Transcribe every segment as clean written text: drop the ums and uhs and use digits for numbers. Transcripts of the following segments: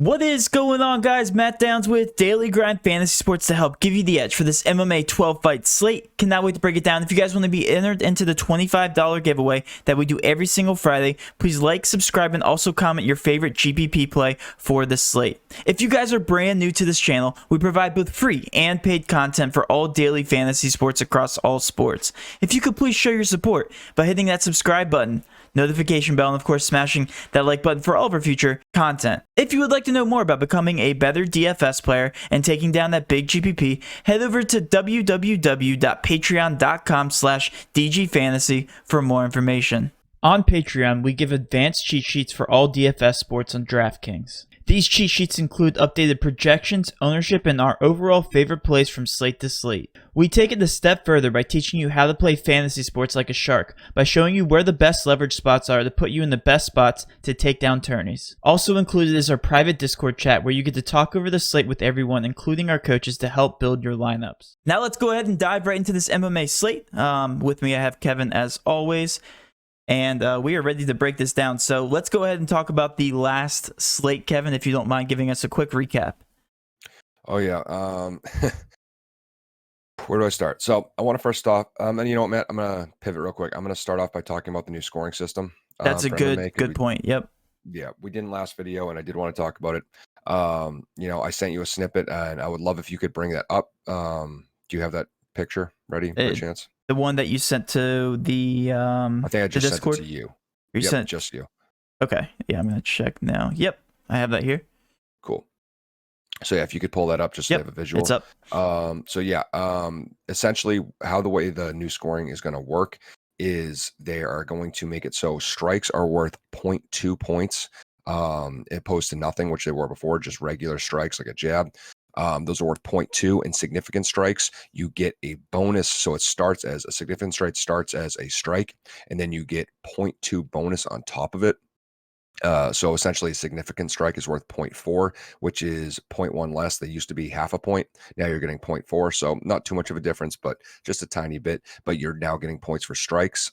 What is going on, guys? Matt Downs with Daily Grind Fantasy Sports to help give you the edge for this MMA 12-fight slate. Cannot wait to break it down. If you guys want to be entered into the $25 giveaway that we do every single Friday, please like, subscribe, and also comment your favorite GPP play for the slate. If you guys are brand new to this channel, we provide both free and paid content for all daily fantasy sports across all sports. If you could please show your support by hitting that subscribe button, notification bell, and of course smashing that like button for all of our future content. If you would like to know more about becoming a better DFS player and taking down that big GPP, head over to www.patreon.com/dgfantasy for more information. On Patreon, we give advanced cheat sheets for all DFS sports on DraftKings. These cheat sheets include updated projections, ownership, and our overall favorite plays from slate to slate. We take it a step further by teaching you how to play fantasy sports like a shark, by showing you where the best leverage spots are to put you in the best spots to take down tourneys. Also included is our private Discord chat where you get to talk over the slate with everyone, including our coaches, to help build your lineups. Now let's go ahead and dive right into this MMA slate. With me I have Kevin as always. And we are ready to break this down. So let's go ahead and talk about the last slate, Kevin, if you don't mind giving us a quick recap. Oh, yeah. Where do I start? So I want to first off, and you know what, Matt, I'm going to pivot real quick. I'm going to start off by talking about the new scoring system. That's a good point. Yep. Yeah, we did in last video, and I did want to talk about it. You know, I sent you a snippet, and I would love if you could bring that up. Do you have that picture ready by chance? The one that you sent to the I think I just sent Discord? it to you. You sent just you. Okay. Yeah, I'm gonna check now. Yep, I have that here. Cool. So yeah, if you could pull that up just to have a visual. It's up. So yeah, essentially how the way the new scoring is going to work is they are going to make it so strikes are worth 0.2 points, opposed to nothing, which they were before, just regular strikes like a jab. Those are worth 0.2, and significant strikes, you get a bonus. So it starts as a significant strike starts as a strike, and then you get 0.2 bonus on top of it. So essentially a significant strike is worth 0.4, which is 0.1 less. They used to be half a point. Now you're getting 0.4. So not too much of a difference, but just a tiny bit, but you're now getting points for strikes.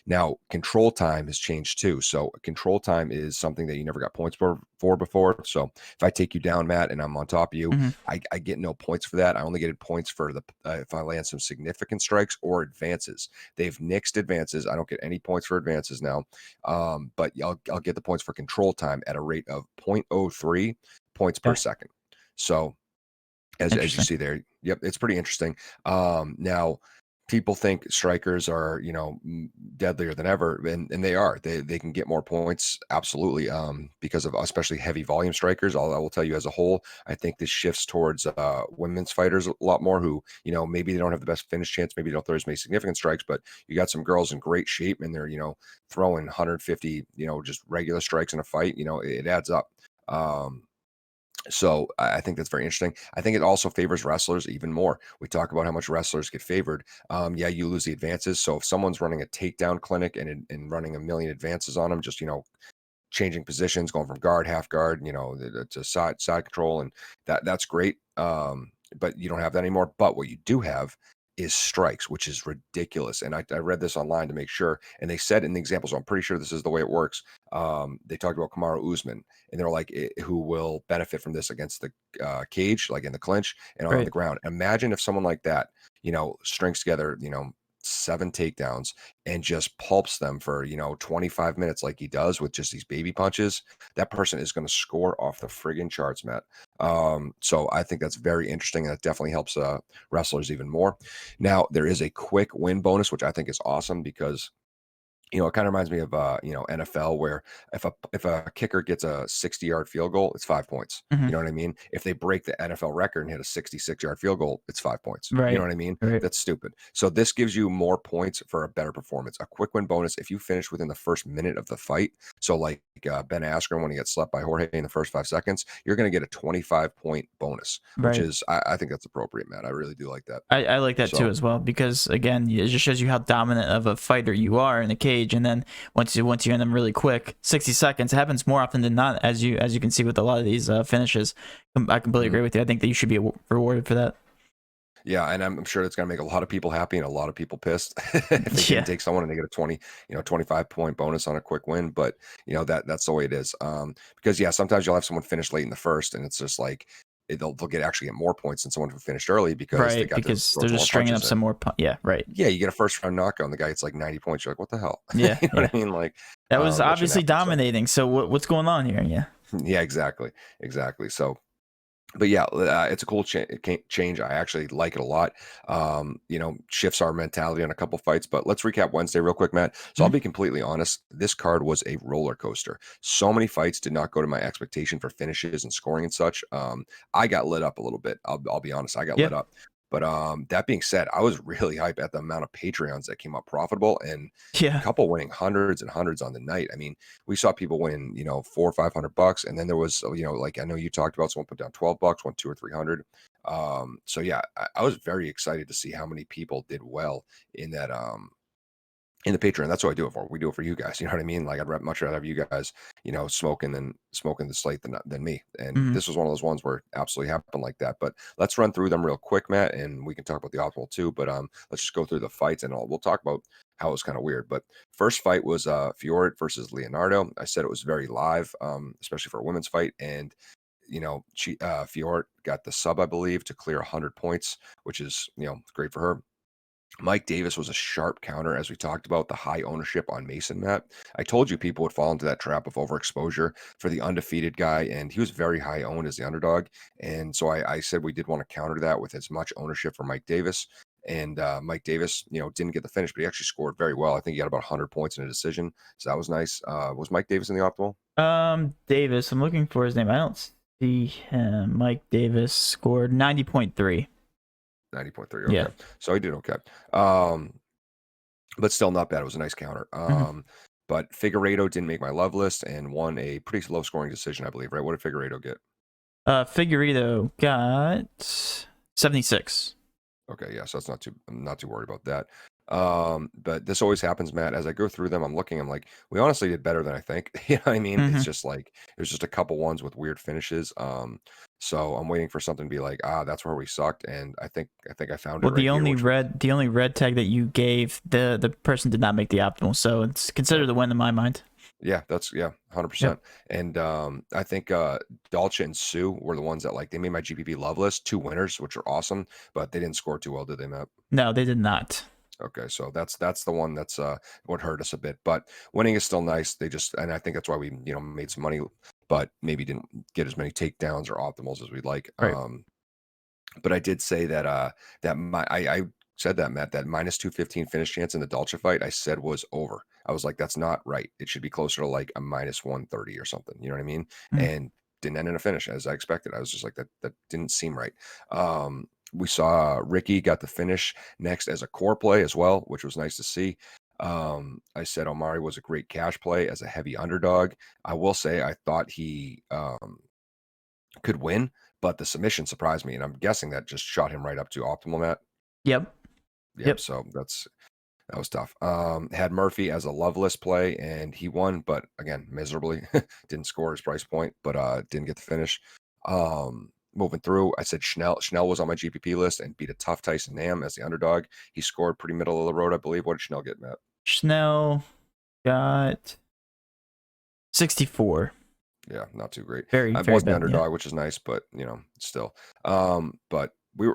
Now control time has changed too. So control time is something that you never got points for before. So if I take you down, Matt, and I'm on top of you, I get no points for that. I only get points for the if I land some significant strikes or advances. They've nixed advances. I don't get any points for advances now, but I'll get the points for control time at a rate of 0.03 points per second. So as you see there, yep, it's pretty interesting. Now people think strikers are, you know, deadlier than ever, and they are. They can get more points, absolutely, because of especially heavy volume strikers. I will tell you, as a whole, I think this shifts towards women's fighters a lot more, who, you know, maybe they don't have the best finish chance, maybe they don't throw as many significant strikes, but you got some girls in great shape, and they're, you know, throwing 150, you know, just regular strikes in a fight. You know, it adds up. So I think that's very interesting. I think it also favors wrestlers even more. We talk about how much wrestlers get favored. Yeah, you lose the advances. So if someone's running a takedown clinic and running a million advances on them, just, you know, changing positions, going from guard, half guard, you know, to side control, and that's great. But you don't have that anymore. But what you do have is strikes, which is ridiculous. And I read this online to make sure, and they said in the example, so I'm pretty sure this is the way it works. They talked about Kamaru Usman, and they're like, who will benefit from this against the cage, like in the clinch and on the ground. Imagine if someone like that, you know, strings together, you know, 7 takedowns and just pulps them for, you know, 25 minutes like he does with just these baby punches. That person is going to score off the friggin' charts, Matt. So I think that's very interesting, and that definitely helps wrestlers even more. Now there is a quick win bonus, which I think is awesome, because, you know, it kind of reminds me of you know, NFL, where if a kicker gets a 60-yard field goal, it's 5 points. You know what I mean? If they break the NFL record and hit a 66-yard field goal, it's 5 points. You know what I mean? That's stupid. So this gives you more points for a better performance. A quick win bonus if you finish within the first minute of the fight. So like Ben Askren, when he gets slept by Jorge in the first 5 seconds, you're going to get a 25-point bonus, which is, I think that's appropriate, man. I really do like that. I like that too as well, because again, it just shows you how dominant of a fighter you are in the cage. And then once you end them really quick, 60 seconds, it happens more often than not, as you can see with a lot of these finishes. I completely agree with you. I think that you should be rewarded for that. Yeah, and I'm sure it's gonna make a lot of people happy and a lot of people pissed if they Yeah. didn't take someone and they get a 25-point bonus on a quick win. But that's the way it is. Because yeah, sometimes you'll have someone finish late in the first, and it's just like they'll actually get more points than someone who finished early because they Right, got to because throw they're some just more stringing up punches in. some more. Yeah, right. Yeah, you get a first round knockout, and the guy gets like 90 points. You're like, what the hell? Yeah, You know yeah. what I mean? Like That was that shouldn't obviously happen. So, dominating. So what's going on here? Yeah. yeah, exactly. So but yeah, it's a cool change. I actually like it a lot. Shifts our mentality on a couple fights. But let's recap Wednesday real quick, Matt. So I'll be completely honest. This card was a roller coaster. So many fights did not go to my expectation for finishes and scoring and such. I got lit up a little bit. I'll be honest. I got lit up. But that being said, I was really hyped at the amount of Patreons that came up profitable and a couple winning hundreds and hundreds on the night. I mean, we saw people win, $400 or $500, and then there was, like I know you talked about, someone put down $12, won 200 or 300. So yeah, I was very excited to see how many people did well in that in the Patreon. That's what I do it for. We do it for you guys. You know what I mean? Like much rather have you guys, smoking the slate than me. And this was one of those ones where it absolutely happened like that. But let's run through them real quick, Matt, and we can talk about the optimal too. But let's just go through the fights and we'll talk about how it was kind of weird. But first fight was Fiorot versus Leonardo. I said it was very live, especially for a women's fight. And Fiorot got the sub, I believe, to clear 100 points, which is great for her. Mike Davis was a sharp counter, as we talked about, the high ownership on Mason, Matt. I told you people would fall into that trap of overexposure for the undefeated guy, and he was very high owned as the underdog. And so I said we did want to counter that with as much ownership for Mike Davis. And Mike Davis, didn't get the finish, but he actually scored very well. I think he got about 100 points in a decision, so that was nice. Was Mike Davis in the optimal? Davis, I'm looking for his name. I don't see him. Mike Davis scored 90.3. 90.3. Okay. Yeah. So he did okay. But still not bad. It was a nice counter. But Figueiredo didn't make my love list and won a pretty low scoring decision, I believe, right? What did Figueiredo get? Figueiredo got 76. Okay, yeah, so I'm not too worried about that. But this always happens, Matt. As I go through them, I'm like, we honestly did better than I think. You know what I mean? It's just like there's just a couple ones with weird finishes. So I'm waiting for something to be like, that's where we sucked, and I think I found it. Well, the only red tag that you gave, the person did not make the optimal, so it's considered a win in my mind. Yeah, 100%. And I think Dolce and Sue were the ones that they made my GPP love list, 2 winners, which are awesome, but they didn't score too well, did they, Matt? No, they did not. Okay, so that's the one that's what hurt us a bit, but winning is still nice. And I think that's why we made some money, but maybe didn't get as many takedowns or optimals as we'd like. Right. But I did say that I said that, Matt, that minus 215 finish chance in the Dolce fight, I said was over. I was like, that's not right. It should be closer to like a minus 130 or something. You know what I mean? And didn't end in a finish as I expected. I was just like, that didn't seem right. We saw Ricky got the finish next as a core play as well, which was nice to see. I said Omari was a great cash play as a heavy underdog. I will say I thought he could win, but the submission surprised me, and I'm guessing that just shot him right up to optimal, Matt. Yep. So that was tough. Had Murphy as a loveless play, and he won, but again, miserably. Didn't score his price point, but didn't get the finish. Moving through, I said Schnell was on my GPP list and beat a tough Tyson Nam as the underdog. He scored pretty middle of the road, I believe. What did Schnell get, Matt? Schnell got 64. Yeah, not too great. Very I was the bad, underdog, which is nice, but still. But we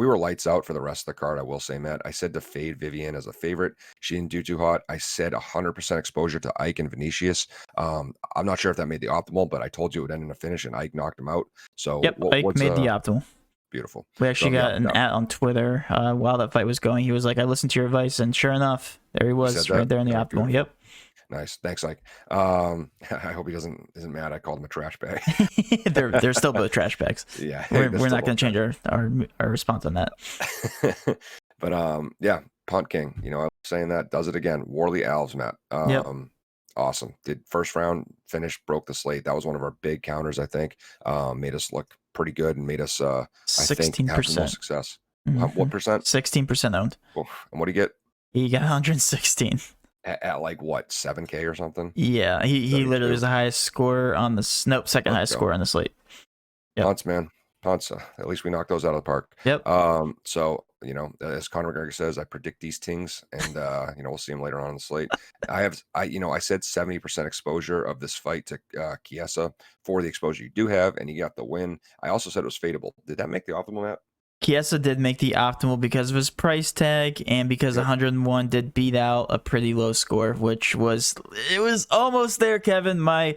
were lights out for the rest of the card. I will say, Matt, I said to fade Vivian as a favorite. She didn't do too hot. I said 100% exposure to Ike and Vinicius. I'm not sure if that made the optimal, but I told you it would end in a finish, and Ike knocked him out. So Ike made the optimal. Beautiful. We actually got an at on Twitter while that fight was going. He was like, I listened to your advice, and sure enough, there he was right there in the optimal. Beautiful. Yep. Nice. Thanks, Ike. I hope he isn't mad. I called him a trash bag. they're still both trash bags. Yeah. We're not going to change our response on that. But yeah, Punt King, I was saying that, does it again. Warley Alves, Matt. Awesome. Did first round finish, broke the slate. That was one of our big counters, I think. Made us look pretty good and made us 16% I think have the most success. What percent? 16% owned. Oof. And what did he get? He got 116. At like what, 7K or something? Yeah, he literally was the highest score on the second highest score on the slate. Punts, man. Punts. At least we knocked those out of the park. Yep. So as Conor McGregor says, I predict these things, and we'll see him later on in the slate. I said 70% exposure of this fight to Chiesa for the exposure you do have, and you got the win. I also said it was fadeable. Did that make the optimal, Matt? Chiesa did make the optimal because of his price tag and because 101 did beat out a pretty low score, which was almost there, Kevin. My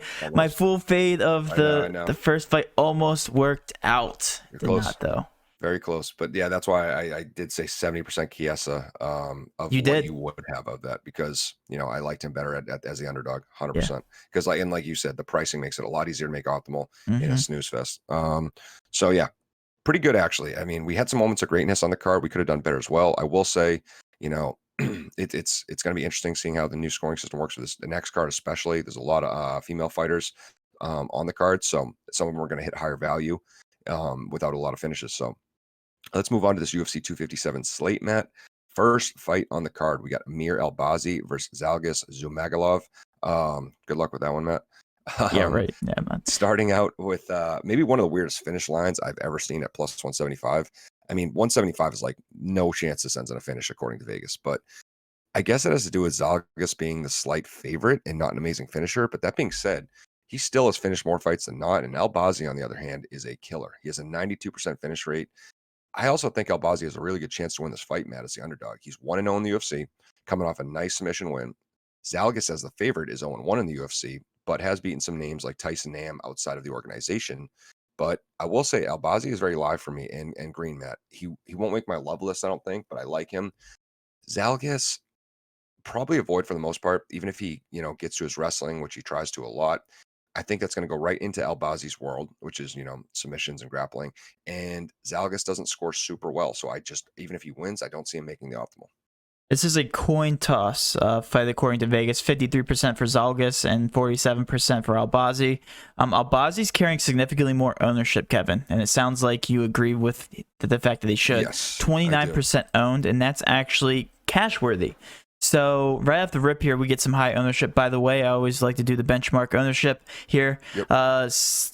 full fade of the first fight almost worked out. You're did close. Not though. Very close, but yeah, that's why I did say 70% Chiesa of what you would have of that, because I liked him better as the underdog, 100%. Because like you said, the pricing makes it a lot easier to make optimal in a snooze fest. So yeah, pretty good actually. I mean, we had some moments of greatness on the card. We could have done better as well. I will say, it's going to be interesting seeing how the new scoring system works with the next card, especially. There's a lot of female fighters on the card, so some of them are going to hit higher value without a lot of finishes. So let's move on to this UFC 257 slate, Matt. First fight on the card, we got Amir Albazi versus Zalgas Zhumagulov. Good luck with that one, Matt. Yeah, right. Yeah, man. Starting out with maybe one of the weirdest finish lines I've ever seen at plus 175. I mean, 175 is like no chance this ends in a finish according to Vegas, but I guess it has to do with Zalgas being the slight favorite and not an amazing finisher. But that being said, he still has finished more fights than not, and Albazi, on the other hand, is a killer. He has a 92% finish rate. I also think Albazi has a really good chance to win this fight, Matt, as the underdog. He's 1-0 in the UFC, coming off a nice submission win. Zalgas, as the favorite, is 0-1 in the UFC, but has beaten some names like Tyson Nam outside of the organization. But I will say Albazi is very live for me and green, Matt. He won't make my love list, I don't think, but I like him. Zalgas, probably avoid for the most part, even if he, gets to his wrestling, which he tries to a lot. I think that's going to go right into Albazi's world, which is, submissions and grappling. And Zalgas doesn't score super well. So even if he wins, I don't see him making the optimal. This is a coin toss fight according to Vegas. 53% for Zalgas and 47% for Albazi. Albazi's carrying significantly more ownership, Kevin, and it sounds like you agree with the fact that he should. Yes, 29% owned, and that's actually cash worthy. So right off the rip here, we get some high ownership. By the way, I always like to do the benchmark ownership here. Yep.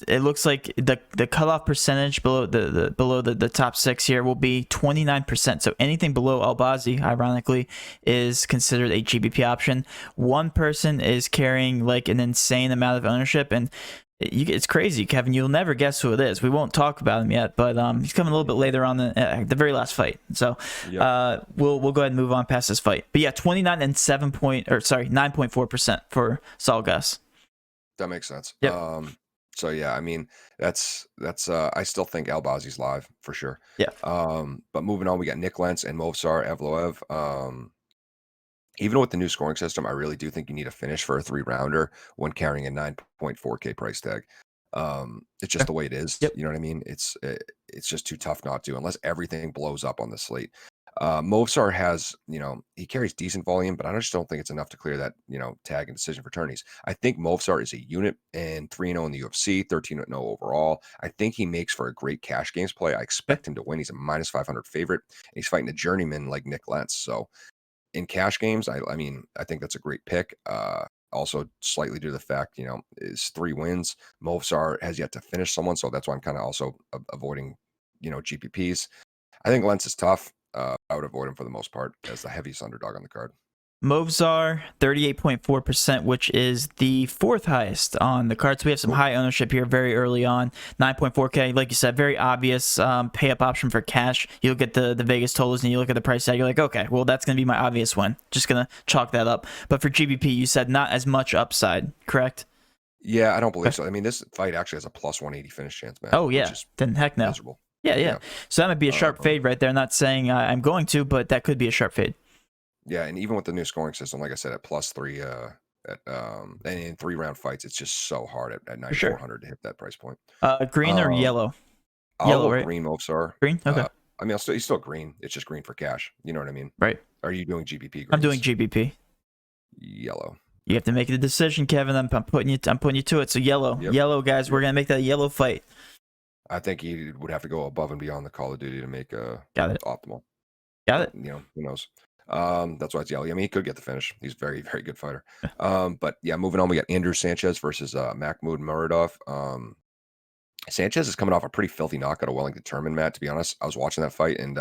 It looks like the cutoff percentage below the top six here will be 29%. So anything below Albazi, ironically, is considered a GPP option. One person is carrying like an insane amount of ownership, and it's crazy, Kevin. You'll never guess who it is. We won't talk about him yet, but he's coming a little bit later on the very last fight. So we'll go ahead and move on past this fight. But yeah, 29 and 9.4% for Zalgas. That makes sense. Yep. So yeah, I mean that's I still think Albazi's live for sure. Yeah. But moving on, we got Nick Lentz and Movsar Evloev. Even with the new scoring system, I really do think you need a finish for a 3-rounder when carrying a 9.4K price tag. It's just the way it is. Yep. You know what I mean? It's just too tough not to, unless everything blows up on the slate. Movsar has, he carries decent volume, but I just don't think it's enough to clear that, tag and decision for tourneys. I think Movsar is a unit, and 3-0 in the UFC, 13-0 overall. I think he makes for a great cash games play. I expect him to win. He's a -500 favorite, and he's fighting a journeyman like Nick Lentz. So in cash games, I think that's a great pick. Also, slightly due to the fact, is 3 wins. Movsar has yet to finish someone, so that's why I'm kind of also avoiding, GPPs. I think Lentz is tough. I would avoid him for the most part as the heaviest underdog on the card. Movsar, 38.4%, which is the 4th highest on the card. So we have some high ownership here very early on. 9.4K, like you said, very obvious pay-up option for cash. You look at the Vegas totals and you look at the price tag, you're like, okay, well, that's going to be my obvious one. Just going to chalk that up. But for GPP, you said not as much upside, correct? Yeah, I don't believe so. I mean, this fight actually has a +180 finish chance, man. Oh, yeah. Then heck no. Miserable. Yeah. So that might be a sharp fade right there. I'm not saying I'm going to, but that could be a sharp fade. Yeah, and even with the new scoring system, like I said, at +3, and in 3-round fights, it's just so hard at 9,400 to hit that price point. Green or yellow? Yellow, right? Green Movsar. Green? Okay. He's still green. It's just green for cash. You know what I mean? Right. Are you doing GPP greens? I'm doing GPP. Yellow. You have to make the decision, Kevin. I'm putting you to it. So yellow. Yep. Yellow, guys. We're going to make that a yellow fight. I think he would have to go above and beyond the Call of Duty to make optimal. Got it. Who knows? That's why it's yellow. I mean, he could get the finish. He's a very, very good fighter. But yeah, moving on, we got Andrew Sanchez versus Mahmoud Muradov. Sanchez is coming off a pretty filthy knockout of Wellington Turman, Matt, to be honest. I was watching that fight and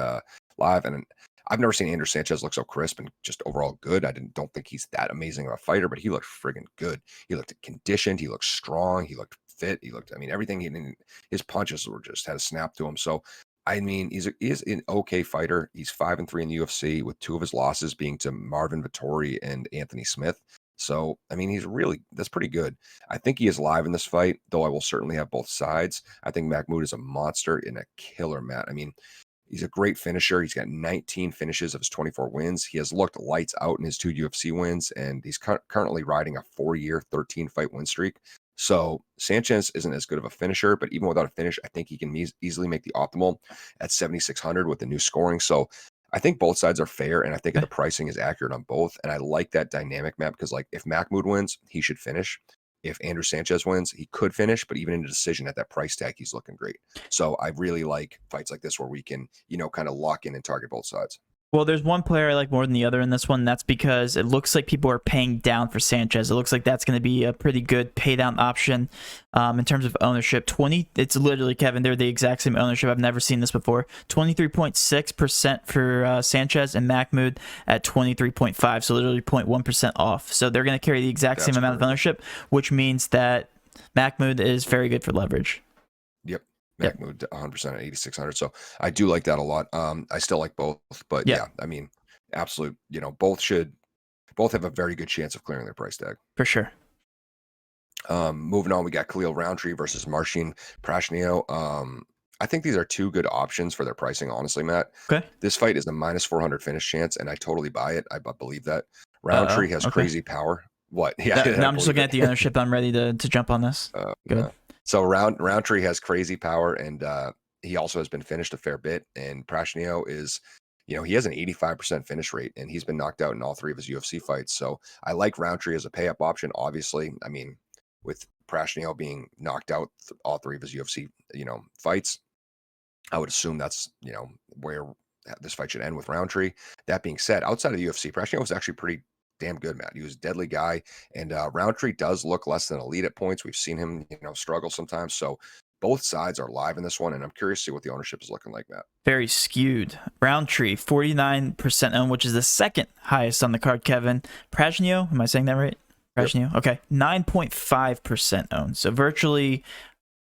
live, and I've never seen Andrew Sanchez look so crisp and just overall good. I don't think he's that amazing of a fighter, but he looked friggin' good. He looked conditioned. He looked strong. He looked fit. He looked, I mean, everything. His punches were just had a snap to him. So, I mean, he is an okay fighter. He's 5-3 in the UFC, with 2 of his losses being to Marvin Vettori and Anthony Smith. So, I mean, that's pretty good. I think he is live in this fight, though I will certainly have both sides. I think Mahmoud is a monster and a killer, Matt. I mean, he's a great finisher. He's got 19 finishes of his 24 wins. He has looked lights out in his 2 UFC wins, and he's currently riding a 4-year, 13-fight win streak. So Sanchez isn't as good of a finisher, but even without a finish, I think he can easily make the optimal at 7,600 with the new scoring. So I think both sides are fair, and I think the pricing is accurate on both. And I like that dynamic, Matt, because like if Mahmoud wins, he should finish. If Andrew Sanchez wins, he could finish, but even in a decision at that price tag, he's looking great. So I really like fights like this where we can, kind of lock in and target both sides. Well, there's one player I like more than the other in this one. That's because it looks like people are paying down for Sanchez. It looks like that's going to be a pretty good pay down option in terms of ownership. It's literally, Kevin, they're the exact same ownership. I've never seen this before. 23.6% for Sanchez, and Mahmoud at 23.5%, so literally 0.1% off. So they're going to carry the exact same amount of ownership, which means that Mahmoud is very good for leverage. Yep. Mahmoud 100% at 8,600. So I do like that a lot. I still like both, but yeah, I mean, absolute, both have a very good chance of clearing their price tag. For sure. Moving on, we got Khalil Roundtree versus Marcin Prachinio. I think these are 2 good options for their pricing, honestly, Matt. Okay. This fight is a -400 finish chance, and I totally buy it. I believe that. Roundtree has crazy power. What? Yeah. I'm just looking at the ownership. I'm ready to jump on this. Good. Yeah. So Roundtree has crazy power, and he also has been finished a fair bit. And Prachinio is, he has an 85% finish rate, and he's been knocked out in all 3 of his UFC fights. So I like Roundtree as a pay-up option, obviously. I mean, with Prachinio being knocked out all 3 of his UFC, fights, I would assume that's, where this fight should end with Roundtree. That being said, outside of the UFC, Prachinio was actually pretty damn good, Matt. He was a deadly guy, and Roundtree does look less than elite at points. We've seen him, struggle sometimes. So both sides are live in this one, and I'm curious to see what the ownership is looking like, Matt. Very skewed. Roundtree 49% owned, which is the second highest on the card. Kevin Prachinio, am I saying that right? Prachinio, yep. Okay, 9.5% owned. So virtually.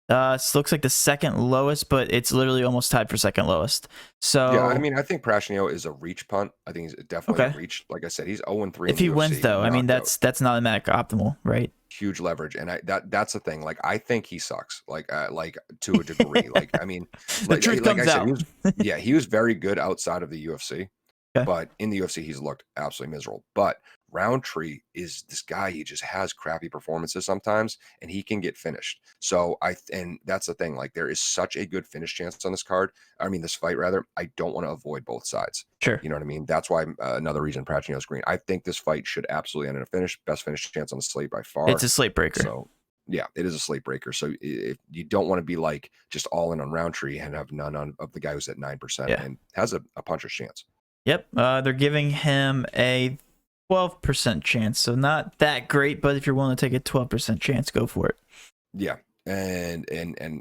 It looks like the second lowest, but it's literally almost tied for second lowest. So yeah, I mean, I think Prachinio is a reach punt. I think he's definitely a reach. Like I said, he's 0-3. If he wins, though, I mean, that's not automatic optimal, right? Huge leverage, and that's the thing. Like, I think he sucks. Like to a degree. Like, I mean, the truth comes out. He was very good outside of the UFC, but in the UFC, he's looked absolutely miserable. But Roundtree is this guy. He just has crappy performances sometimes, and he can get finished. So and that's the thing. Like, there is such a good finish chance on this card. I mean, this fight rather. I don't want to avoid both sides. Sure. You know what I mean? That's why another reason Prachinio's green. I think this fight should absolutely end in a finish. Best finish chance on the slate by far. It's a slate breaker. So yeah, it is a slate breaker. So if you don't want to be like just all in on Roundtree and have none of the guy who's at 9% and has a puncher's chance. Yep. They're giving him a 12% chance, so not that great, but if you're willing to take a 12% chance, go for it. Yeah, and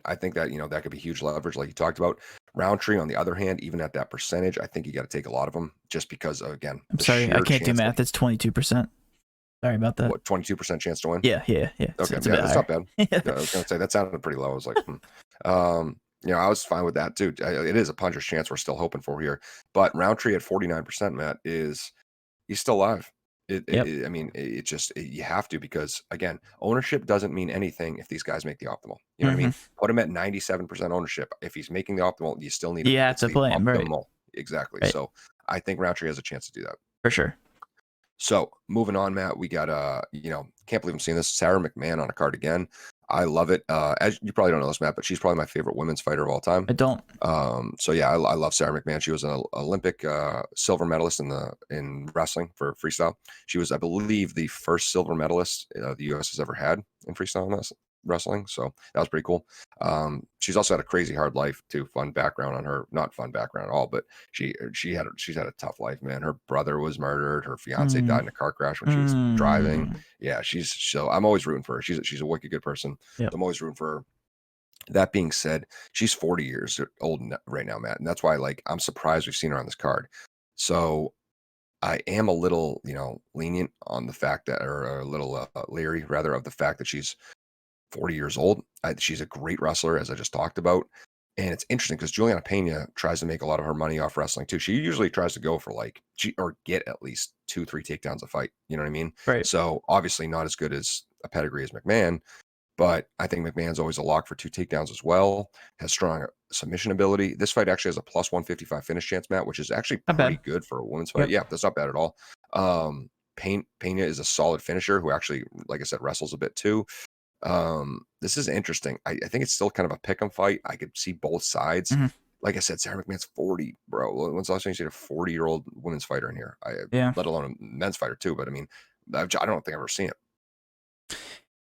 I think that that could be huge leverage, like you talked about. Roundtree, on the other hand, even at that percentage, I think you got to take a lot of them, just because again. I'm sorry, I can't do math. It's 22%. Sorry about that. What, 22% chance to win? Yeah. Okay, that's not bad. Yeah, I was gonna say that sounded pretty low. I was like, I was fine with that too. It is a puncher's chance we're still hoping for here, but Roundtree at 49%, Matt, he's still alive. I mean, you have to, because again, ownership doesn't mean anything if these guys make the optimal. You know what I mean? Put him at 97% ownership. If he's making the optimal, you still need to play him, right? Exactly. Right. So I think Roundtree has a chance to do that. For sure. So moving on, Matt, we got can't believe I'm seeing this, Sarah McMann on a card again. I love it. As you probably don't know this, Matt, but she's probably my favorite women's fighter of all time. I don't. So yeah, I love Sarah McMann. She was an Olympic silver medalist in wrestling for freestyle. She was, I believe, the first silver medalist the U.S. has ever had in freestyle wrestling. So that was pretty cool. She's also had a crazy hard life too. Fun background on her, not fun background at all, but she's had a tough life, man. Her brother was murdered. Her fiance died in a car crash when she was driving. Yeah, so I'm always rooting for her. She's a wicked good person. Yep. I'm always rooting for her. That being said, she's 40 years old right now, Matt, and that's why like I'm surprised we've seen her on this card. So I am a little, lenient on the fact that, or a little leery rather, of the fact that she's 40 years old. She's a great wrestler, as I just talked about. And it's interesting because Juliana Pena tries to make a lot of her money off wrestling too. She usually tries to go for or get at least 2-3 takedowns a fight. You know what I mean? Right. So obviously not as good as a pedigree as McMann, but I think McMahon's always a lock for 2 takedowns as well. Has strong submission ability. This fight actually has a plus 155 finish chance, Matt, which is actually Not pretty bad. good for a women's fight. Yep. Yeah, that's not bad at all. Pena is a solid finisher who actually, like I said, wrestles a bit too. This is interesting. I think it's still kind of a pick 'em fight. I could see both sides. Mhm. Like I said, Sarah McMahon's 40, bro. When's the last time you seen a 40-year-old women's fighter in here? Yeah. Let alone a men's fighter too. But I mean, I don't think I've ever seen it.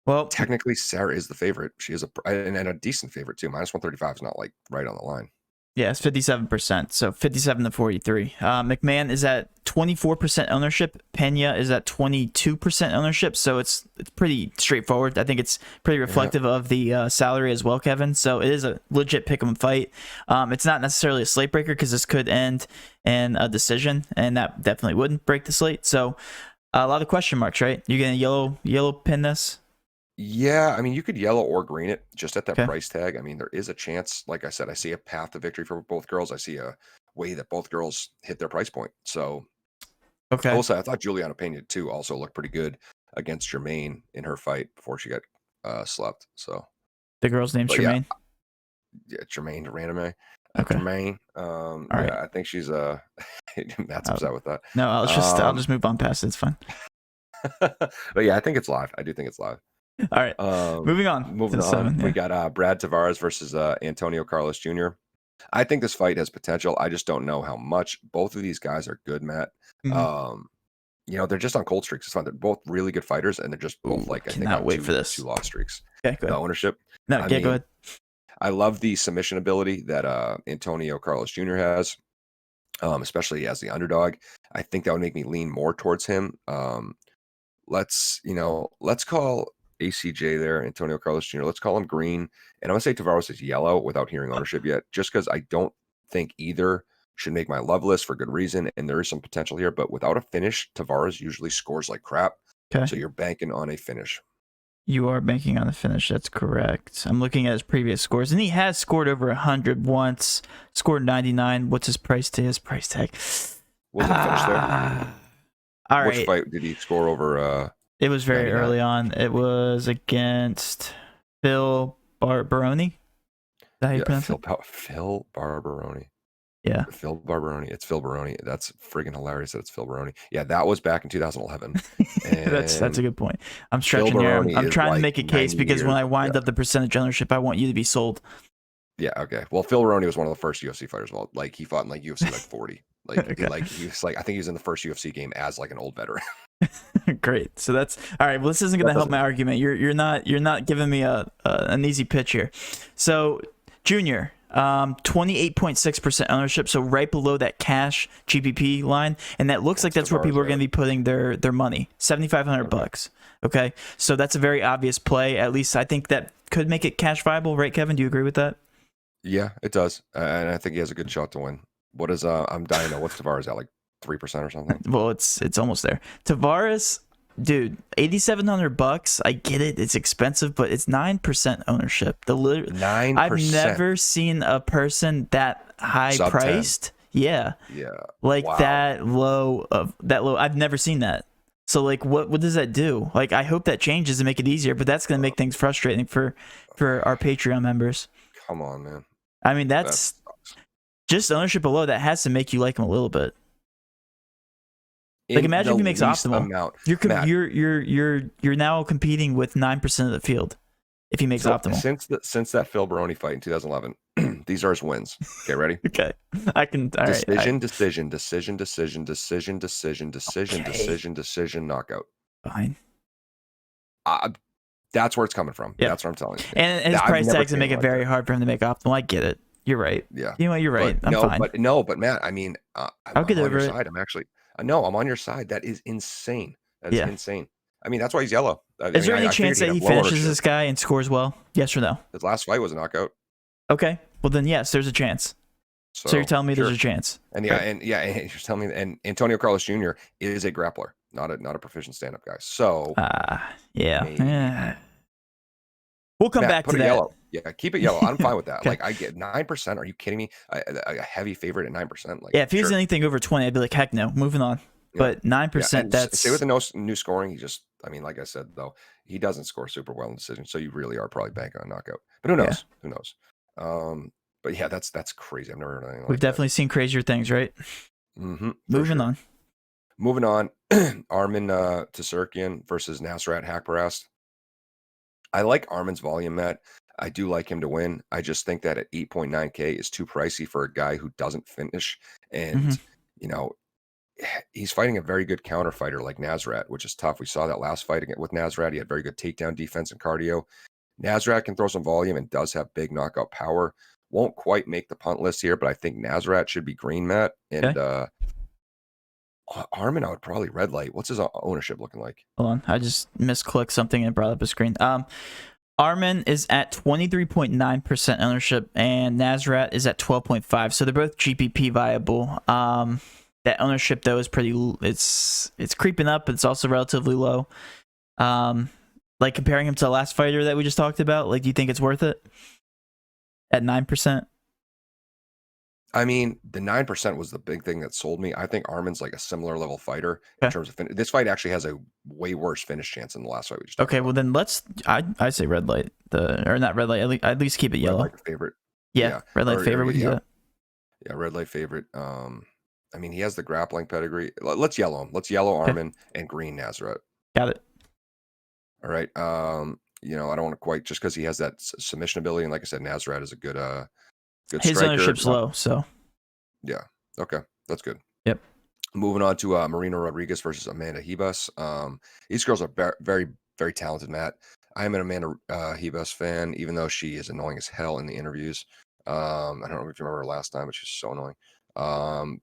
Well, Technically, Sarah is the favorite. She is and a decent favorite too. Minus 135 is not like right on the line. yeah, it's 57%, so 57 to 43. McMann is at 24% ownership. Pena is at 22% ownership, so it's pretty straightforward. I think it's pretty reflective of the salary as well, Kevin. So it is a legit pick 'em fight. It's not necessarily a slate breaker because this could end in a decision, and that definitely wouldn't break the slate. So a lot of question marks, right? You're gonna yellow pin this? Yeah, I mean, you could yellow or green it just at that Okay. price tag. I mean, there is a chance. Like I said, I see a path to victory for both girls. I see a way that both girls hit their price point. So Okay. also, I thought Juliana Pena too also looked pretty good against Jermaine in her fight before she got slept. So The girl's name's but yeah, Jermaine. Jermaine Raname. Okay. Jermaine. right. I think she's Matt's upset with that. No, I'll just move on past it. It's fine. But yeah, I think it's live. I do think it's live. All right. Moving on. Moving on. 7, We got Brad Tavares versus Antonio Carlos Jr. I think this fight has potential. I just don't know how much. Both of these guys are good, Matt. They're just on cold streaks. It's fun. They're both really good fighters, and they're just both I think on wait for this. 2 loss streaks. Okay, go The ahead. ownership. No, go ahead. I love the submission ability that Antonio Carlos Jr. has, especially as the underdog. I think that would make me lean more towards him. Let's call ACJ there, Antonio Carlos Jr. Let's call him green. And I'm going to say Tavares is yellow without hearing ownership yet, just because I don't think either should make my love list for good reason. And there is some potential here, but without a finish, Tavares usually scores like crap. Okay. So you're banking on a finish. You are banking on a finish. That's correct. I'm looking at his previous scores, and he has scored over 100 once, scored 99. What's his price tag? Was it finish there? All right. Which fight did he score over? It was very 99? early on. It was against Phil Barbaroni. Is that how you pronounce it? Phil Barbaroni. Yeah. Phil Barbaroni. It's Phil Baroni. That's friggin' hilarious that it's Phil Baroni. Yeah, that was back in 2011. That's a good point. I'm stretching here. I'm trying to make a case because when I wind up the percentage ownership, I want you to be sold. Yeah, okay. Well, Phil Baroni was one of the first UFC fighters. Well, he fought in UFC 40. Okay. He was I think he was in the first UFC game as an old veteran. Great. So that's all right. Well, this isn't going to help my argument. You're not giving me an easy pitch here. So Junior, 28.6% ownership, so right below that cash GPP line, and that looks like that's where people are going to be putting their money, $7,500. Okay, so that's a very obvious play. At least I think that could make it cash viable, right, Kevin? Do you agree with that? Yeah, it does, and I think he has a good shot to win. What is I'm dying to know what's Tavares at, like 3% or something? Well, it's almost there. Tavares, dude, $8,700. I get it; it's expensive, but it's 9% ownership. 9%. I've never seen a person that high priced. Yeah. Like wow. that low. I've never seen that. So what does that do? I hope that changes to make it easier, but that's going to make things frustrating for our Patreon members. Come on, man. I mean, that's just ownership below that has to make you like him a little bit. Imagine if he makes optimal. You're now competing with 9% of the field if he makes optimal. Since that Phil Baroni fight in 2011, these are his wins. Okay, ready? Okay, I can. All decision, right. decision, knockout. Fine. That's where it's coming from. Yep. That's what I'm telling you. And his price tags to make it very hard for him to make optimal. I get it. You're right. Yeah. You know what? You're right. I'm fine. But Matt, I mean, I'll get over it. I'm on your side. That is insane. That is insane. I mean, that's why he's yellow. Is there any chance that he finishes this guy and scores well? Yes or no? His last fight was a knockout. Okay. Well, then yes, there's a chance. So you're telling me there's a chance. And and you're telling me, and Antonio Carlos Jr. is a grappler, not a proficient stand-up guy. So yeah. We'll come back to that. Yellow. Yeah, keep it yellow. I'm fine with that. Okay. Like I get 9%. Are you kidding me? A heavy favorite at 9%. Like, yeah, if he was anything over 20, I'd be like, heck no, moving on. Yeah. But 9%, that's... Say with the new scoring, he just, I mean, like I said, though, he doesn't score super well in decision, so you really are probably banking on knockout. But who knows? Yeah. Who knows? But yeah, that's crazy. I've never heard anything like that. We've definitely seen crazier things, right? Mm-hmm, Moving on. Moving on. Armin Tsarukyan versus Nasrat Haqparast. I like Armin's volume, Matt. I do like him to win. I just think that at 8.9K is too pricey for a guy who doesn't finish. And, you know, he's fighting a very good counter fighter like Nasrat, which is tough. We saw that last fight with Nasrat. He had very good takedown defense and cardio. Nasrat can throw some volume and does have big knockout power. Won't quite make the punt list here, but I think Nasrat should be green, Matt. And Armin, I would probably red light. What's his ownership looking like? Hold on. I just misclicked something and brought up a screen. Armin is at 23.9% ownership, and Nasrat is at 12.5%. So they're both GPP viable. That ownership though is pretty. It's creeping up. But it's also relatively low. Like comparing him to the last fighter that we just talked about. Like, do you think it's worth it? At 9%. I mean, the 9% was the big thing that sold me. I think Armin's like a similar level fighter in terms of this fight actually has a way worse finish chance than the last fight we just talked about. Well then I say red light or not red light. At least keep it yellow. Red light favorite. Yeah, red light favorite. We can do that. Yeah, red light favorite. I mean, he has the grappling pedigree. Let's yellow him. Let's yellow Armin and green Nasrat. Got it. All right. You know, I don't want to quite just because he has that submission ability, and like I said, Nasrat is a good his striker. Ownership's low, so yeah, okay, that's good. Yep. Moving on to Marina Rodriguez versus Amanda Hebus. These girls are very, very talented, Matt. I am an Amanda Hebus fan, even though she is annoying as hell in the interviews. I don't know if you remember her last time, but she's so annoying.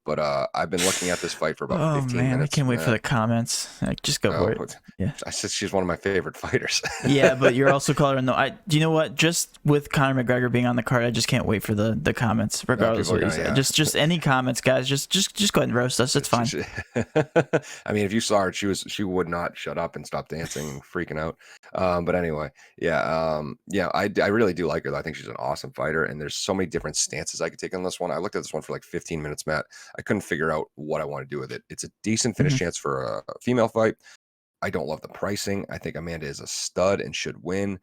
But I've been looking at this fight for about 15 minutes. I can't wait for the comments. Just go for it. Yeah, I said she's one of my favorite fighters. Yeah, but you're also calling her. Do you know what? Just with Conor McGregor being on the card, I just can't wait for the comments. Regardless, of what you say. Just any comments, guys. Just go ahead and roast us. It's fine. I mean, if you saw her, she would not shut up and stop dancing and freaking out. But anyway, I really do like her. I think she's an awesome fighter, and there's so many different stances I could take on this one. I looked at this one for like 15 minutes, Matt. I couldn't figure out what I want to do with it. It's a decent finish chance for a female fight. I don't love the pricing. I think Amanda is a stud and should win.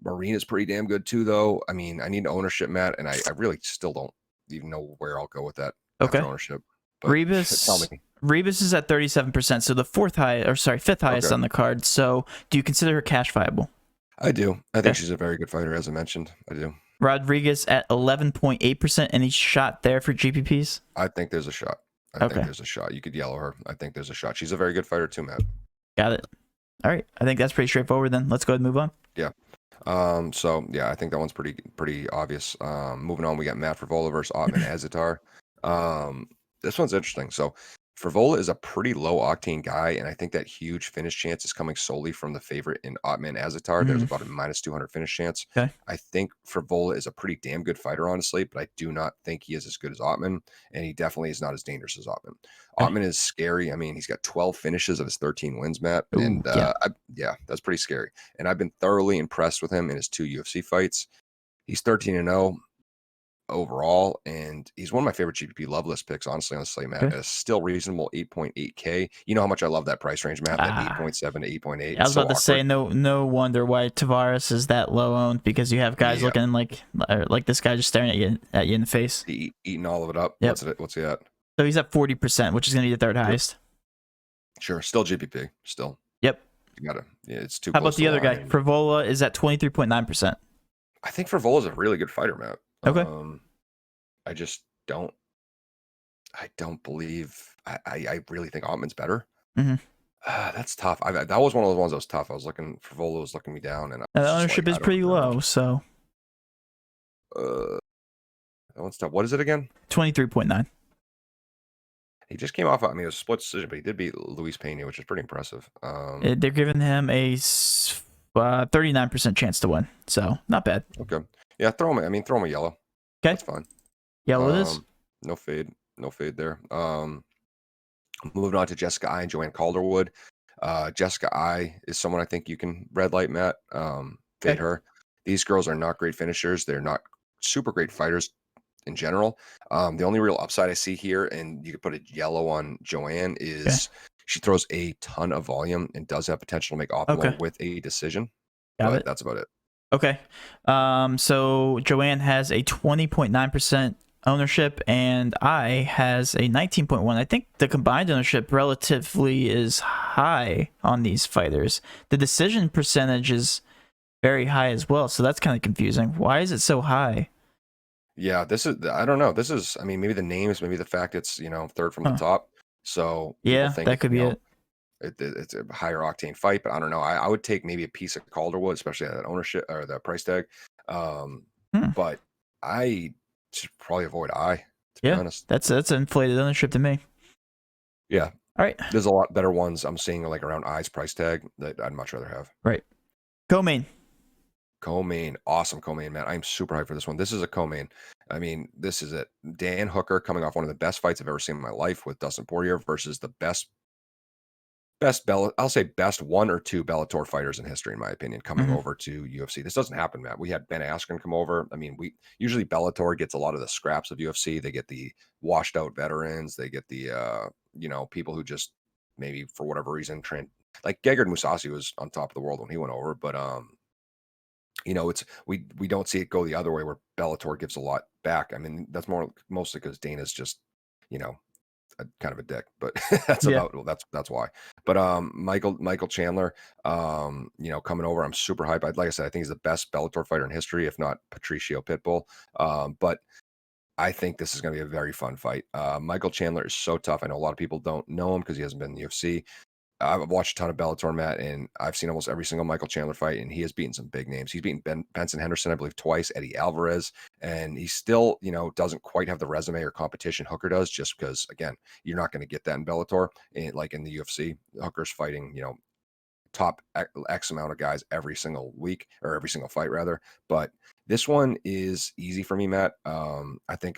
Marina's pretty damn good too, though. I mean, I need ownership, Matt, and I really still don't even know where I'll go with that ownership. But Rebus is at 37%, so the fifth highest on the card. So do you consider her cash viable? I do. I think she's a very good fighter, as I mentioned. I do. Rodriguez at 11.8%. Any shot there for GPPs? I think there's a shot. I think there's a shot. You could yellow her. I think there's a shot. She's a very good fighter too, Matt. Got it. All right. I think that's pretty straightforward then. Let's go ahead and move on. Yeah. So yeah, I think that one's pretty obvious. Moving on, we got Matt Frevola versus Ottman Azatar. This one's interesting. So Frevola is a pretty low octane guy, and I think that huge finish chance is coming solely from the favorite in Ottman Azatar. There's about a -200 finish chance. Okay. I think Frevola is a pretty damn good fighter, honestly, but I do not think he is as good as Ottman, and he definitely is not as dangerous as Ottman. Ottman is scary. I mean, he's got 12 finishes of his 13 wins, Matt, and that's pretty scary. And I've been thoroughly impressed with him in his 2 UFC fights. He's 13-0. Overall, and he's one of my favorite GPP love list picks, honestly, on the slate, Matt. At a still reasonable 8.8K. You know how much I love that price range, Matt, that 8.7 to 8.8. I was about to say, no wonder why Tavares is that low owned, because you have guys looking like this guy just staring at you in the face. Eating all of it up. Yep. What's he at? So he's at 40%, which is going to be the third highest. Sure. Still GPP. Still. Yep. You gotta. Yeah, it's too. How about the other guy? Frevola is at 23.9%. I think Frevola is a really good fighter, Matt. Okay. I just don't. I don't believe. I really think Ottman's better. That's tough. That was one of those ones that was tough. Frevola was looking me down, and the ownership is pretty low. So. That one's tough. What is it again? 23.9. He just came off. I mean, it was a split decision, but he did beat Luis Pena, which is pretty impressive. They're giving him a 39% chance to win, so not bad. Okay, yeah, throw him. I mean, throw him a yellow. Okay, That's fine. yellow it is. No fade, no fade there. Moving on to Jessica I and Joanne Calderwood. Jessica I is someone I think you can red light, Matt. Fade her. These girls are not great finishers. They're not super great fighters in general. The only real upside I see here, and you could put a yellow on Joanne, is she throws a ton of volume and does have potential to make optimal with a decision. But that's about it. Okay. So Joanne has a 20.9% ownership and I has a 19.1. I think the combined ownership relatively is high on these fighters. The decision percentage is very high as well, so that's kind of confusing. Why is it so high? Yeah, this is, I don't know. This is, I mean, maybe the names, maybe the fact it's, third from the top. So yeah, think that could be it. It's a higher octane fight, but I don't know. I would take maybe a piece of Calderwood, especially at that ownership or the price tag. But I should probably avoid I, to be honest. That's inflated ownership to me. Yeah. All right. There's a lot better ones I'm seeing like around I's price tag that I'd much rather have. Right. Co-main. Awesome co-main, man. I'm super hyped for this one. This is a co-main. I mean, this is it. Dan Hooker coming off one of the best fights I've ever seen in my life with Dustin Poirier versus the best I'll say best one or two Bellator fighters in history, in my opinion, coming over to UFC. This doesn't happen, Matt. We had Ben Askren come over. I mean, usually Bellator gets a lot of the scraps of UFC. They get the washed out veterans. They get the people who just maybe for whatever reason like Gegard Mousasi was on top of the world when he went over, but it's we don't see it go the other way where Bellator gives a lot back. I mean, that's mostly because Dana's just kind of a dick, but that's why. But Michael Chandler, coming over, I'm super hyped. Like I said, I think he's the best Bellator fighter in history, if not Patricio Pitbull. But I think this is going to be a very fun fight. Michael Chandler is so tough. I know a lot of people don't know him because he hasn't been in the UFC. I've watched a ton of Bellator, Matt, and I've seen almost every single Michael Chandler fight, and he has beaten some big names. He's beaten Benson Henderson, I believe, twice, Eddie Alvarez, and he still, doesn't quite have the resume or competition Hooker does, just because, again, you're not going to get that in Bellator. And like in the UFC, Hooker's fighting, top X amount of guys every single week, or every single fight, rather. But this one is easy for me, Matt. I think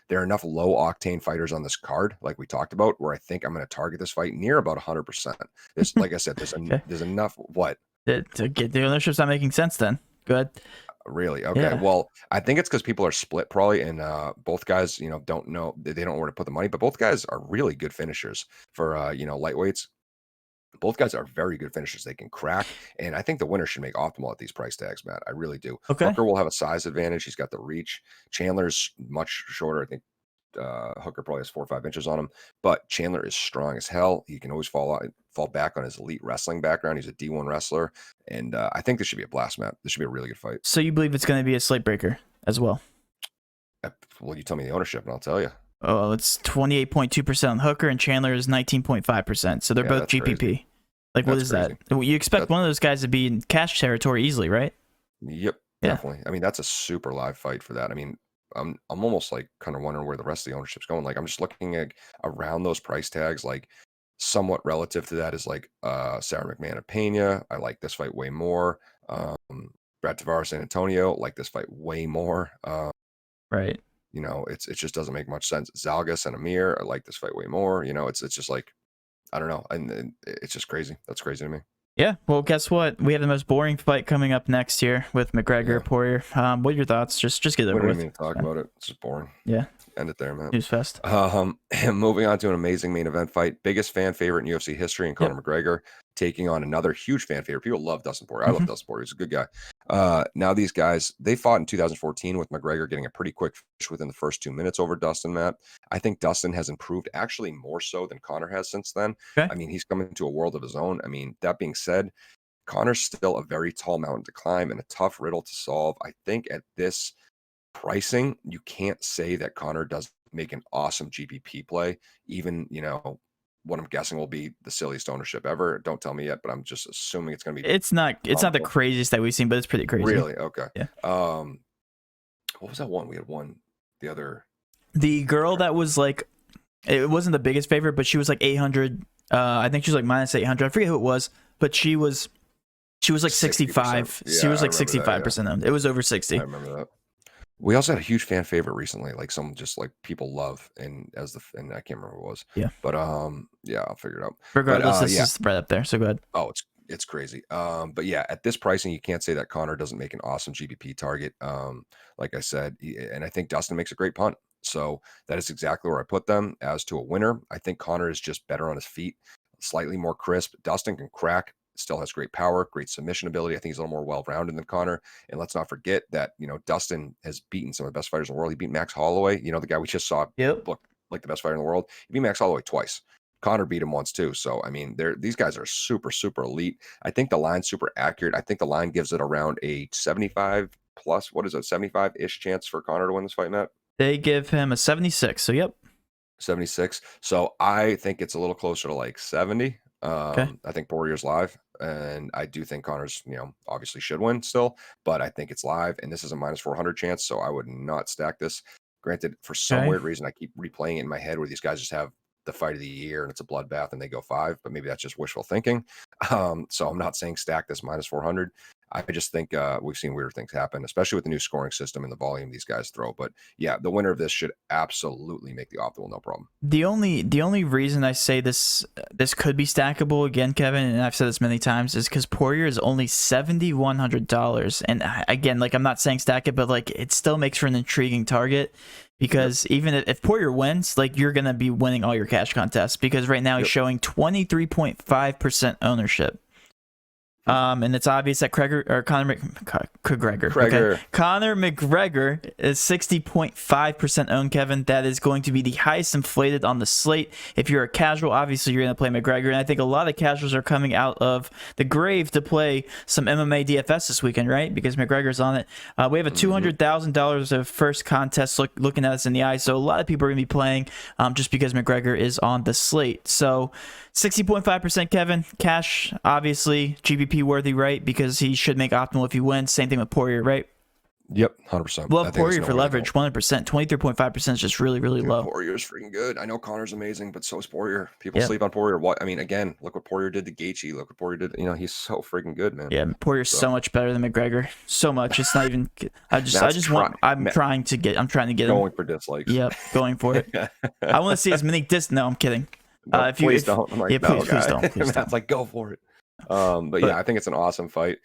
there are enough low octane fighters on this card, like we talked about, where I think I'm going to target this fight near about 100%. There's, like I said, there's enough. What? To get the ownership's not making sense then. Go ahead. Really? Okay. Yeah. Well, I think it's because people are split probably, and both guys, don't know, they don't know where to put the money, but both guys are really good finishers for, lightweights. Both guys are very good finishers. They can crack, and I think the winner should make optimal at these price tags, Matt. I really do. Okay. Hooker will have a size advantage. He's got the reach. Chandler's much shorter. I think Hooker probably has 4 or 5 inches on him, but Chandler is strong as hell. He can always fall back on his elite wrestling background. He's a D1 wrestler, and I think this should be a blast, Matt. This should be a really good fight. So you believe it's going to be a slate breaker as well? Well, you tell me the ownership, and I'll tell you. Oh, it's 28.2% on Hooker, and Chandler is 19.5%. So they're both GPP. Crazy. Like, what is crazy. That? You expect one of those guys to be in cash territory easily, right? Yep, definitely. I mean, that's a super live fight for that. I mean, I'm almost like kind of wondering where the rest of the ownership's going. Like, I'm just looking at around those price tags, like somewhat relative to that is like Sarah McMann and Pena. I like this fight way more. Brad Tavares, San Antonio, like this fight way more. Right. It just doesn't make much sense. Zalgas and Amir, I like this fight way more. It's just like, I don't know. And it's just crazy. That's crazy to me. Yeah. Well, guess what? We have the most boring fight coming up next year with McGregor, Poirier. What are your thoughts? Just get it over with. We don't even talk about it. It's just boring. Yeah. End it there, man. News fest. Moving on to an amazing main event fight. Biggest fan favorite in UFC history, and Conor McGregor taking on another huge fan favorite. People love Dustin Poirier. I love Dustin Poirier. He's a good guy. Now these guys, they fought in 2014 with McGregor getting a pretty quick finish within the first 2 minutes over Dustin, Matt. I think Dustin has improved actually more so than Conor has since then. Okay. I mean, he's come into a world of his own. I mean, that being said, Conor's still a very tall mountain to climb and a tough riddle to solve. I think at this pricing, you can't say that Conor doesn't make an awesome GPP play, even, what I'm guessing will be the silliest ownership ever. Don't tell me yet, but I'm just assuming it's going to be. It's not the craziest that we've seen, but it's pretty crazy. Really? Okay. Yeah. What was that one? We had one, the other. The girl that was like It wasn't the biggest favorite, but she was like 800. I think she was like minus 800. I forget who it was, but she was like 65. Yeah, She was I like remember that. 65% owned. It was over I 60. remember that. We also had a huge fan favorite recently, like some just like people love, and I can't remember who it was. Yeah. But yeah, I'll figure it out. Regardless, this yeah. is right up there. So go ahead. Oh, it's crazy. But yeah, at this pricing, you can't say that Connor doesn't make an awesome GPP target. Like I said, and I think Dustin makes a great punt. So that is exactly where I put them. As to a winner, I think Connor is just better on his feet, slightly more crisp. Dustin can crack, still has great power, great submission ability. I think he's a little more well-rounded than Connor. And let's not forget that, Dustin has beaten some of the best fighters in the world. He beat Max Holloway, the guy we just saw look like the best fighter in the world. He beat Max Holloway twice. Connor beat him once too. So, I mean, these guys are super, super elite. I think the line's super accurate. I think the line gives it around a 75 plus, 75-ish chance for Connor to win this fight, Matt? They give him a 76. So, yep. 76. So I think it's a little closer to like 70. Okay. I think Poirier's live, and I do think Connor's, obviously should win still, but I think it's live, and this is a minus 400 chance, so I would not stack this. Granted, for some weird reason, I keep replaying it in my head where these guys just have the fight of the year and it's a bloodbath and they go 5, but maybe that's just wishful thinking. So I'm not saying stack this minus 400. I just think we've seen weird things happen, especially with the new scoring system and the volume these guys throw. But yeah, the winner of this should absolutely make the optimal, no problem. The only reason I say this could be stackable again, Kevin, and I've said this many times, is because Poirier is only $7,100, and again, like, I'm not saying stack it, but like, it still makes for an intriguing target. Because even if Poirier wins, like, you're gonna be winning all your cash contests, because right now he's showing 23.5% ownership. And it's obvious that Conor McGregor is 60.5% owned, Kevin. That is going to be the highest inflated on the slate. If you're a casual, obviously you're going to play McGregor, and I think a lot of casuals are coming out of the grave to play some MMA DFS this weekend, right? Because McGregor's on it. We have a $200,000 of first contest looking at us in the eye, so a lot of people are going to be playing just because McGregor is on the slate. So 60.5%, Kevin. Cash, obviously, GPP worthy, right? Because he should make optimal if he wins. Same thing with Poirier, right? Yep, 100%. Love Poirier for leverage, 100%. 23.5% is just really, really low. Poirier's freaking good. I know Connor's amazing, but so is Poirier. People sleep on Poirier. I mean, again, look what Poirier did to Gaethje. Look what Poirier did. He's so freaking good, man. Yeah, Poirier's so much better than McGregor. So much. It's not even. I'm trying to get him. Going for dislikes. Yep, going for it. I want to see as many No, I'm kidding. No, please don't. I'm like, please don't. That's like, go for it. But yeah, I think it's an awesome fight.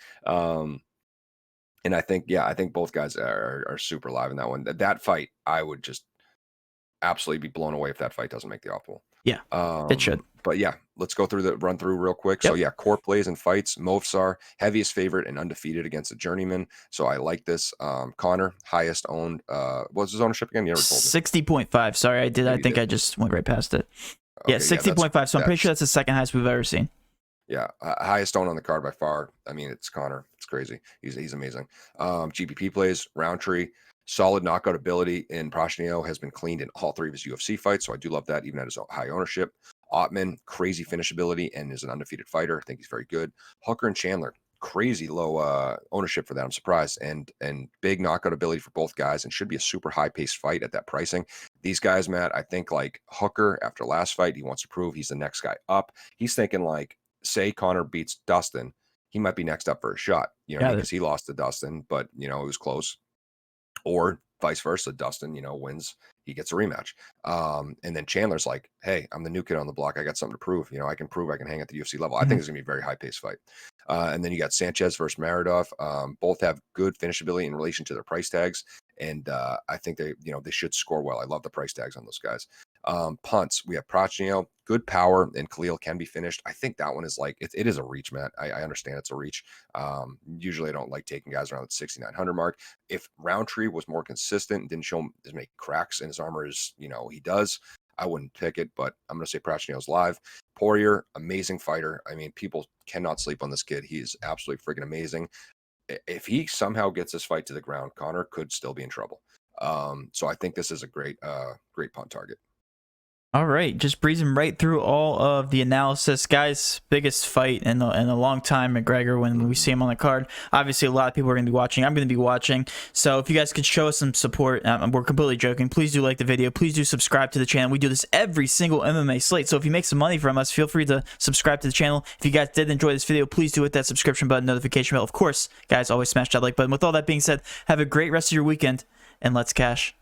And I think both guys are super live in that one. That fight, I would just absolutely be blown away if that fight doesn't make the optimal. Yeah, it should. But yeah, let's go through run through real quick. Yep. So yeah, core plays and fights. Movsar, heaviest favorite and undefeated against a journeyman. So I like this. Connor, highest owned. What's his ownership again? You never told me. 60.5. Sorry, I did. I think I just went right past it. Okay, yeah, 60.5. So I'm pretty sure that's the second highest we've ever seen. Yeah, highest owned on the card by far. I mean, it's Connor. It's crazy. He's amazing. GPP plays, Roundtree, solid knockout ability in Prachinio, has been cleaned in all 3 of his UFC fights, so I do love that, even at his high ownership. Ottman, crazy finish ability and is an undefeated fighter. I think he's very good. Hooker and Chandler, crazy low ownership for that. I'm surprised. And big knockout ability for both guys, and should be a super high-paced fight at that pricing. These guys, Matt, I think, like Hooker, after last fight, he wants to prove he's the next guy up. He's thinking, like, say Connor beats Dustin, he might be next up for a shot, because he lost to Dustin, but it was close. Or vice versa, Dustin, wins, he gets a rematch. And then Chandler's like, hey, I'm the new kid on the block. I got something to prove. I can prove I can hang at the UFC level. I think it's gonna be a very high paced fight. And then you got Sanchez versus Muradov. Both have good finish ability in relation to their price tags. And I think they should score well. I love the price tags on those guys. Punts, we have Prachinio, good power, and Khalil can be finished. I think that one is like, it is a reach, Matt. I understand it's a reach. Usually I don't like taking guys around the 6,900 mark. If Roundtree was more consistent and didn't show him as many cracks in his armor as he does, I wouldn't pick it, but I'm going to say Prachinio's live. Poirier, amazing fighter. I mean, people cannot sleep on this kid. He's absolutely freaking amazing. If he somehow gets this fight to the ground, Connor could still be in trouble. So I think this is a great punt target. All right, just breezing right through all of the analysis, guys. Biggest fight in a long time, McGregor. When we see him on the card, obviously a lot of people are going to be watching. I'm going to be watching. So if you guys could show us some support, we're completely joking. Please do like the video. Please do subscribe to the channel. We do this every single MMA slate. So if you make some money from us, feel free to subscribe to the channel. If you guys did enjoy this video, please do hit that subscription button, notification bell. Of course, guys, always smash that like button. With all that being said, have a great rest of your weekend, and let's cash.